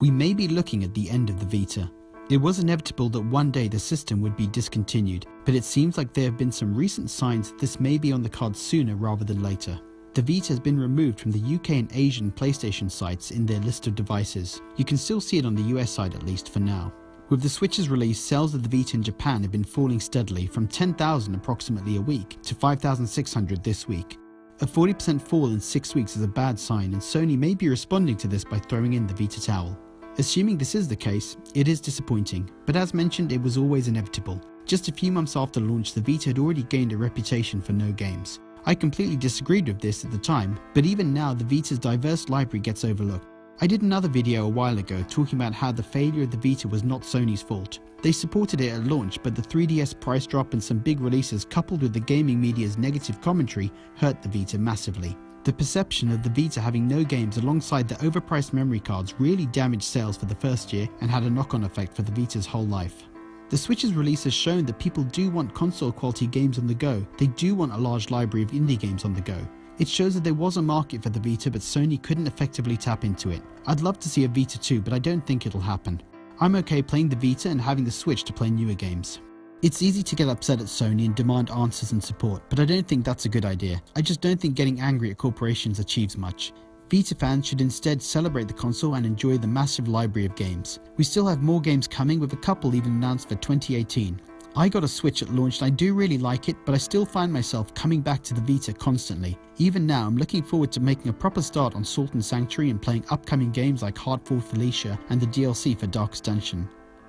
We may be looking at the end of the Vita. It was inevitable that one day the system would be discontinued, but it seems like there have been some recent signs that this may be on the cards sooner rather than later. The Vita has been removed from the UK and Asian PlayStation sites in their list of devices. You can still see it on the US side at least for now. With the Switch's release, sales of the Vita in Japan have been falling steadily from 10,000 approximately a week to 5,600 this week. A 40% fall in 6 weeks is a bad sign, and Sony may be responding to this by throwing in the Vita towel. Assuming this is the case, it is disappointing, but as mentioned, it was always inevitable. Just a few months after launch, the Vita had already gained a reputation for no games. I completely disagreed with this at the time, but even now the Vita's diverse library gets overlooked. I did another video a while ago talking about how the failure of the Vita was not Sony's fault. They supported it at launch, but the 3DS price drop and some big releases coupled with the gaming media's negative commentary hurt the Vita massively. The perception of the Vita having no games alongside the overpriced memory cards really damaged sales for the first year and had a knock-on effect for the Vita's whole life. The Switch's release has shown that people do want console-quality games on the go. They do want a large library of indie games on the go. It shows that there was a market for the Vita, but Sony couldn't effectively tap into it. I'd love to see a Vita 2, but I don't think it'll happen. I'm okay playing the Vita and having the Switch to play newer games. It's easy to get upset at Sony and demand answers and support, but I don't think that's a good idea. I just don't think getting angry at corporations achieves much. Vita fans should instead celebrate the console and enjoy the massive library of games. We still have more games coming, with a couple even announced for 2018. I got a Switch at launch and I do really like it, but I still find myself coming back to the Vita constantly. Even now, I'm looking forward to making a proper start on Salt and Sanctuary and playing upcoming games like Heartful Felicia and the DLC for Darkest Dungeon.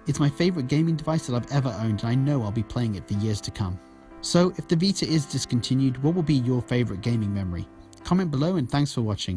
It's my favourite gaming device that I've ever owned, and I know I'll be playing it for years to come. So, if the Vita is discontinued, what will be your favourite gaming memory? Comment below, and thanks for watching.